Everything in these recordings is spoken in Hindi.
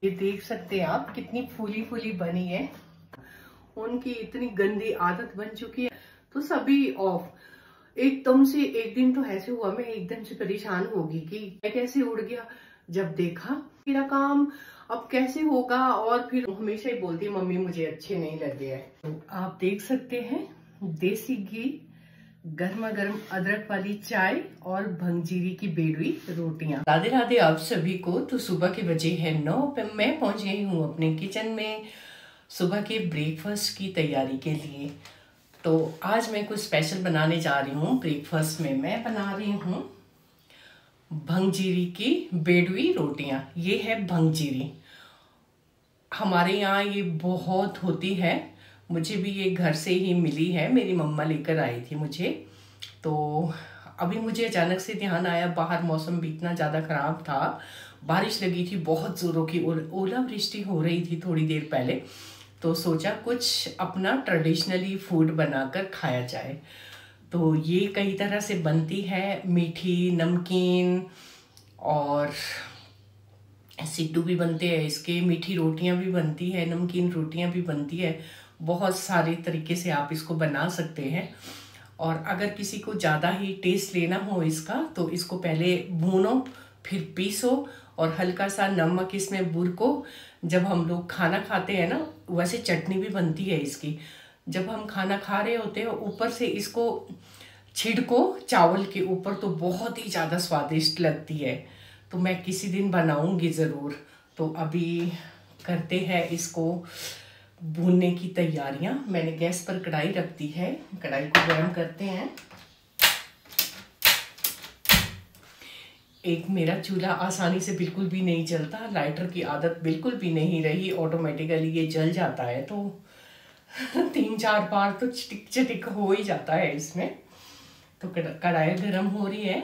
ये देख सकते हैं आप कितनी फूली फूली बनी है। उनकी इतनी गंदी आदत बन चुकी है तो सभी ऑफ। एकदम से एक दिन तो ऐसे हुआ, मैं एकदम से परेशान होगी कि मैं कैसे उड़ गया। जब देखा मेरा काम अब कैसे होगा, और फिर हमेशा ही बोलती है मम्मी मुझे अच्छे नहीं लगे हैं। तो आप देख सकते हैं देसी घी, गर्मा गर्म अदरक वाली चाय और भंगजीरी की बेडवी रोटियां। राधे राधे आप सभी को। तो सुबह के बजे है 9, मैं पहुंच गई हूँ अपने किचन में सुबह के ब्रेकफास्ट की तैयारी के लिए। तो आज मैं कुछ स्पेशल बनाने जा रही हूँ। ब्रेकफास्ट में मैं बना रही हूँ भंगजीरी की बेडवी रोटियां। ये है भंगजीरी, हमारे यहाँ ये बहुत होती है। मुझे भी ये घर से ही मिली है, मेरी मम्मा लेकर आई थी मुझे। तो अभी मुझे अचानक से ध्यान आया, बाहर मौसम भी इतना ज़्यादा ख़राब था, बारिश लगी थी बहुत ज़ोरों की, ओलावृष्टि हो रही थी थोड़ी देर पहले। तो सोचा कुछ अपना ट्रेडिशनली फूड बनाकर खाया जाए। तो ये कई तरह से बनती है, मीठी, नमकीन और सिड्डू भी बनते हैं इसके, मीठी रोटियां भी बनती है, नमकीन रोटियां भी बनती है। बहुत सारे तरीके से आप इसको बना सकते हैं। और अगर किसी को ज़्यादा ही टेस्ट लेना हो इसका, तो इसको पहले भूनो, फिर पीसो और हल्का सा नमक इसमें बुरको। जब हम लोग खाना खाते हैं ना, वैसे चटनी भी बनती है इसकी। जब हम खाना खा रहे होते हैं ऊपर से इसको छिड़को चावल के ऊपर, तो बहुत ही ज़्यादा स्वादिष्ट लगती है। तो मैं किसी दिन बनाऊंगी ज़रूर। तो अभी करते हैं इसको भूनने की तैयारियां। मैंने गैस पर कढ़ाई रख दी है, कढ़ाई को गर्म करते हैं। एक मेरा चूल्हा आसानी से बिल्कुल भी नहीं जलता, लाइटर की आदत बिल्कुल भी नहीं रही, ऑटोमेटिकली ये जल जाता है। तो 3-4 बार तो चिटिक चिटिक हो ही जाता है इसमें। तो कढ़ाई गर्म हो रही है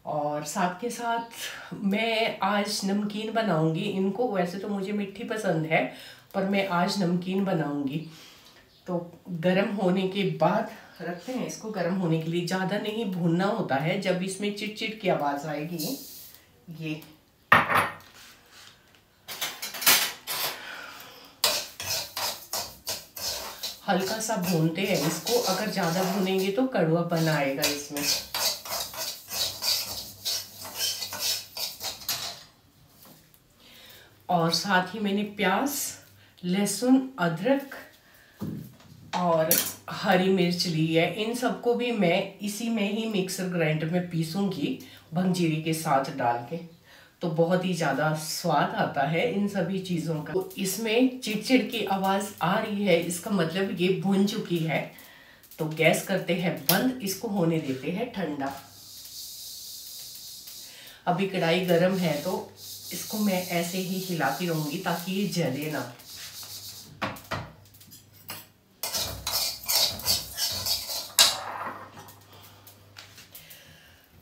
और साथ के साथ मैं आज नमकीन बनाऊंगी इनको। वैसे तो मुझे मिट्ठी पसंद है, पर मैं आज नमकीन बनाऊंगी। तो गर्म होने के बाद रखते हैं इसको गर्म होने के लिए। ज़्यादा नहीं भूनना होता है, जब इसमें चिट की आवाज़ आएगी ये हल्का सा भूनते हैं इसको। अगर ज़्यादा भूनेंगे तो कड़वापन आएगा इसमें। और साथ ही मैंने प्याज, लहसुन, अदरक और हरी मिर्च ली है। इन सबको भी मैं इसी में ही मिक्सर ग्राइंडर में पीसूंगी भंगजीरी के साथ डाल के। तो बहुत ही ज़्यादा स्वाद आता है इन सभी चीज़ों का। तो इसमें चिड़चिड़ की आवाज़ आ रही है, इसका मतलब ये भुन चुकी है। तो गैस करते हैं बंद, इसको होने देते हैं ठंडा। अभी कढ़ाई गर्म है तो इसको मैं ऐसे ही हिलाती रहूंगी ताकि ये जले ना।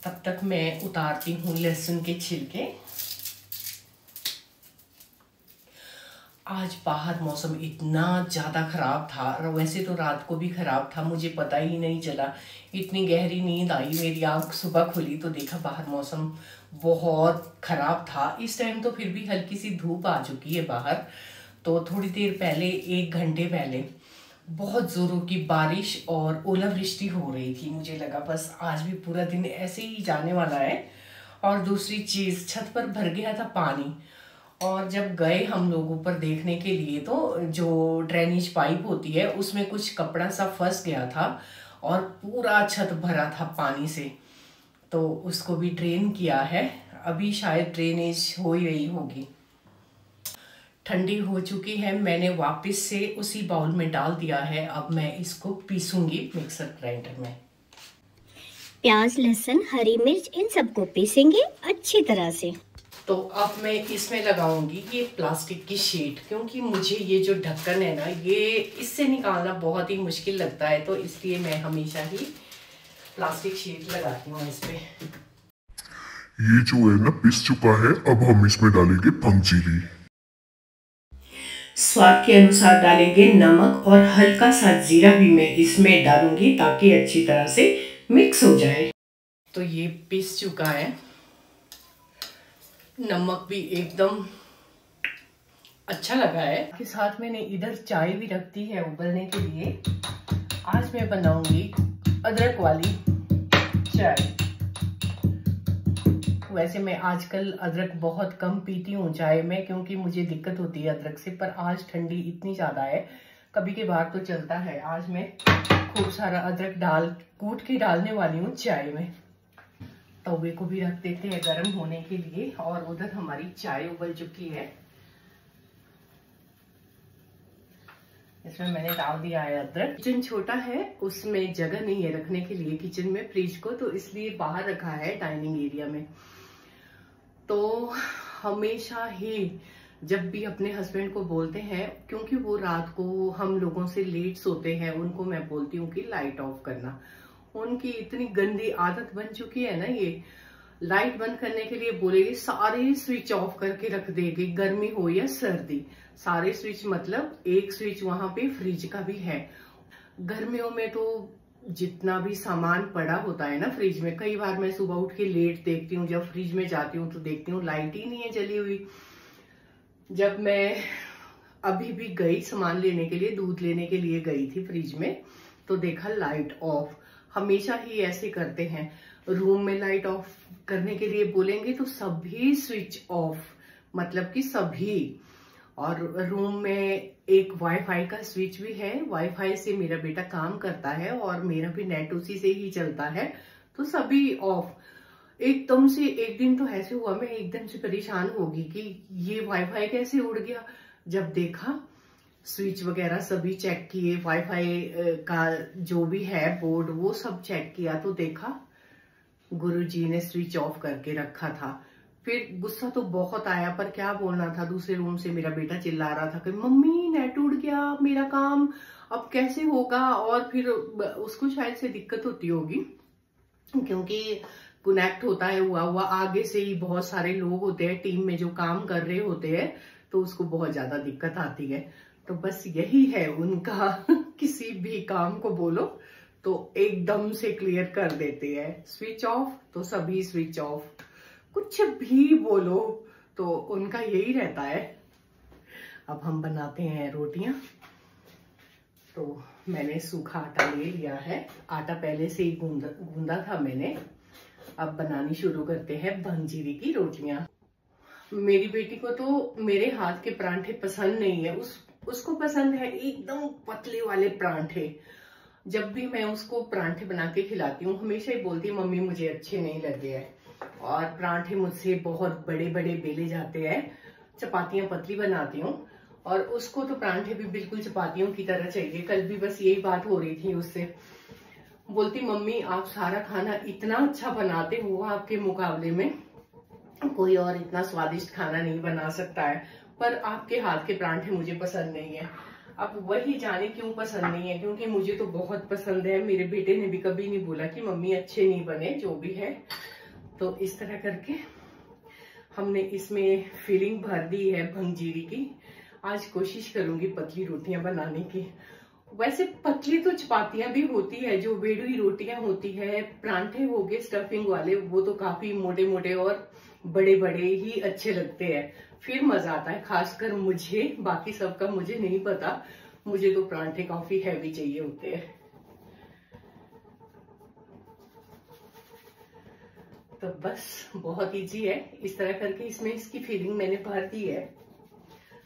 तब तक मैं उतारती हूँ लहसुन के छिलके। आज बाहर मौसम इतना ज़्यादा ख़राब था, वैसे तो रात को भी ख़राब था, मुझे पता ही नहीं चला। इतनी गहरी नींद आई, मेरी आँख सुबह खुली तो देखा बाहर मौसम बहुत ख़राब था। इस टाइम तो फिर भी हल्की सी धूप आ चुकी है बाहर। तो थोड़ी देर पहले, 1 घंटे पहले बहुत ज़ोरों की बारिश और ओलावृष्टि हो रही थी। मुझे लगा बस आज भी पूरा दिन ऐसे ही जाने वाला है। और दूसरी चीज़, छत पर भर गया था पानी। और जब गए हम लोग ऊपर देखने के लिए, तो जो ड्रेनेज पाइप होती है उसमें कुछ कपड़ा सा फंस गया था और पूरा छत भरा था पानी से। तो उसको भी ड्रेन किया है, अभी शायद ड्रेनेज हो ही रही होगी। ठंडी हो चुकी है, मैंने वापस से उसी बाउल में डाल दिया है। अब मैं इसको पीसूंगी मिक्सर ग्राइंडर में। प्याज, लहसुन, हरी मिर्च इन सबको पीसेंगे अच्छी तरह से। तो अब मैं इसमें लगाऊंगी ये प्लास्टिक की शीट, क्योंकि मुझे ये जो ढक्कन है ना, ये इससे निकालना बहुत ही मुश्किल लगता है। तो इसलिए मैं हमेशा ही प्लास्टिक शीट लगाती हूँ इस पे। ये जो है ना पिस चुका है, अब हम इसमें डालेंगे भंगजीरी। स्वाद के अनुसार डालेंगे नमक और हल्का सा जीरा भी मैं इसमें डालूंगी ताकि अच्छी तरह से मिक्स हो जाए। तो ये पिस चुका है, नमक भी एकदम अच्छा लगा है। के साथ मैंने इधर चाय भी रख दी है उबलने के लिए। आज मैं बनाऊंगी अदरक वाली चाय। वैसे मैं आजकल अदरक बहुत कम पीती हूँ चाय में, क्योंकि मुझे दिक्कत होती है अदरक से। पर आज ठंडी इतनी ज्यादा है, कभी के बार तो चलता है। आज मैं खूब सारा अदरक कूट के डालने वाली हूँ चाय में। तवे को भी रख देते हैं गर्म होने के लिए। और उधर हमारी चाय उबल चुकी है। इसमें मैंने डाल दिया है अदरक। किचन छोटा है, उसमें जगह नहीं है रखने के लिए किचन में फ्रिज को, तो इसलिए बाहर रखा है डाइनिंग एरिया में। तो हमेशा ही जब भी अपने हस्बैंड को बोलते हैं, क्योंकि वो रात को हम लोगों से लेट सोते हैं, उनको मैं बोलती हूँ कि लाइट ऑफ करना। उनकी इतनी गंदी आदत बन चुकी है ना, ये लाइट बंद करने के लिए बोलेगी सारे स्विच ऑफ करके रख देगी, गर्मी हो या सर्दी। सारे स्विच मतलब एक स्विच वहां पे फ्रिज का भी है। गर्मियों में तो जितना भी सामान पड़ा होता है ना फ्रिज में, कई बार मैं सुबह उठ के लेट देखती हूँ, जब फ्रिज में जाती हूँ तो देखती हूँ लाइट ही नहीं है जली हुई। जब मैं अभी भी गई सामान लेने के लिए, दूध लेने के लिए गई थी फ्रिज में, तो देखा लाइट ऑफ। हमेशा ही ऐसे करते हैं, रूम में लाइट ऑफ करने के लिए बोलेंगे तो सभी स्विच ऑफ, मतलब कि सभी। और रूम में एक वाईफाई का स्विच भी है, वाईफाई से मेरा बेटा काम करता है और मेरा भी नेट उसी से ही चलता है, तो सभी ऑफ। एकदम से एक दिन तो ऐसे हुआ, मैं एकदम से परेशान होगी कि ये वाईफाई कैसे उड़ गया। जब देखा स्विच वगैरह सभी चेक किए, वाईफाई का जो भी है बोर्ड वो सब चेक किया, तो देखा गुरुजी ने स्विच ऑफ करके रखा था। फिर गुस्सा तो बहुत आया, पर क्या बोलना था। दूसरे रूम से मेरा बेटा चिल्ला रहा था कि मम्मी नेट उड़ गया, मेरा काम अब कैसे होगा। और फिर उसको शायद से दिक्कत होती होगी, क्योंकि कनेक्ट होता है हुआ आगे से ही बहुत सारे लोग होते हैं टीम में जो काम कर रहे होते हैं, तो उसको बहुत ज्यादा दिक्कत आती है। तो बस यही है उनका किसी भी काम को बोलो तो एकदम से क्लियर कर देते हैं। स्विच ऑफ तो सभी स्विच ऑफ, कुछ भी बोलो तो उनका यही रहता है। अब हम बनाते हैं रोटियां। तो मैंने सूखा आटा ले लिया है, आटा पहले से ही गूंदा था मैंने। अब बनानी शुरू करते हैं भंजीरी की रोटियां। मेरी बेटी को तो मेरे हाथ के परांठे पसंद नहीं है, उसको पसंद है एकदम पतले वाले परांठे। जब भी मैं उसको परांठे बना के खिलाती हूँ, हमेशा ही बोलती है मम्मी मुझे अच्छे नहीं लगे हैं। और परांठे मुझसे बहुत बड़े बड़े बेले जाते हैं। चपातियां पतली बनाती हूँ और उसको तो परांठे भी बिल्कुल चपातियों की तरह चाहिए। कल भी बस यही बात हो रही थी उससे, बोलती मम्मी आप सारा खाना इतना अच्छा बनाते हो, आपके मुकाबले में कोई और इतना स्वादिष्ट खाना नहीं बना सकता है, पर आपके हाथ के परांठे मुझे पसंद नहीं है। अब वही जाने क्यों पसंद नहीं है, क्योंकि मुझे तो बहुत पसंद है। मेरे बेटे ने भी कभी नहीं बोला कि मम्मी अच्छे नहीं बने, जो भी है। तो इस तरह करके हमने इसमें फिलिंग भर दी है भंजीरी की। आज कोशिश करूंगी पतली रोटियां बनाने की। वैसे पतली तो चपातियां भी होती है, जो बेडुई रोटियां होती है। परांठे हो गए स्टफिंग वाले, वो तो काफी मोटे मोटे और बड़े बड़े ही अच्छे लगते हैं, फिर मजा आता है। खासकर मुझे, बाकी सबका मुझे नहीं पता, मुझे तो परांठे काफी हैवी चाहिए होते हैं। तो बस बहुत इजी है। इस तरह करके इसमें इसकी फिलिंग मैंने भर दी है।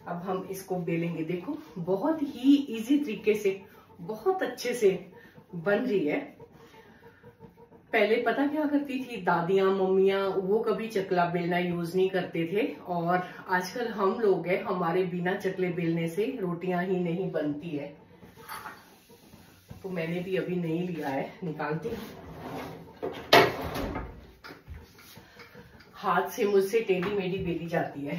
अब हम इसको बेलेंगे। देखो बहुत ही इजी तरीके से, बहुत अच्छे से बन रही है। पहले पता क्या करती थी दादियां मम्मियां, वो कभी चकला बेलना यूज नहीं करते थे। और आजकल हम लोग हैं, हमारे बिना चकले बेलने से रोटियां ही नहीं बनती है। तो मैंने भी अभी नहीं लिया है, निकालती हूँ। हाथ से मुझसे टेढ़ी मेढ़ी बेली जाती है।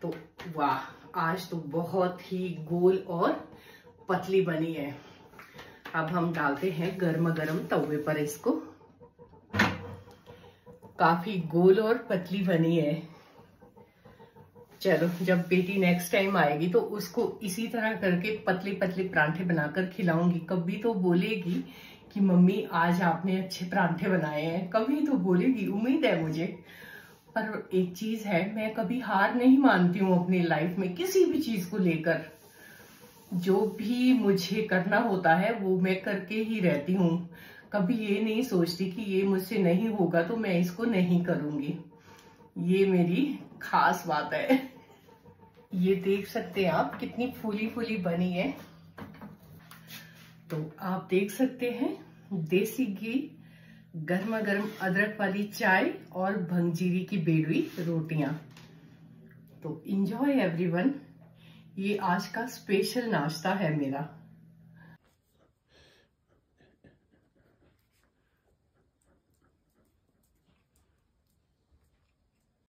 तो वाह, आज तो बहुत ही गोल और पतली बनी है। अब हम डालते हैं गर्मा गर्म तवे पर इसको। काफी गोल और पतली बनी है। चलो, जब बेटी नेक्स्ट टाइम आएगी तो उसको इसी तरह करके पतले पतले परांठे बनाकर खिलाऊंगी। कभी तो बोलेगी कि मम्मी आज आपने अच्छे परांठे बनाए हैं, कभी तो बोलेगी, उम्मीद है मुझे। पर एक चीज है, मैं कभी हार नहीं मानती हूँ अपनी लाइफ में किसी भी चीज को लेकर। जो भी मुझे करना होता है वो मैं करके ही रहती हूँ। कभी ये नहीं सोचती कि ये मुझसे नहीं होगा तो मैं इसको नहीं करूंगी। ये मेरी खास बात है। ये देख सकते हैं आप कितनी फूली फूली बनी है। तो आप देख सकते हैं देसी घी, गर्मा गर्म अदरक वाली चाय और भंगजीरी की बेड़ी रोटियां। तो इंजॉय एवरीवन, ये आज का स्पेशल नाश्ता है मेरा।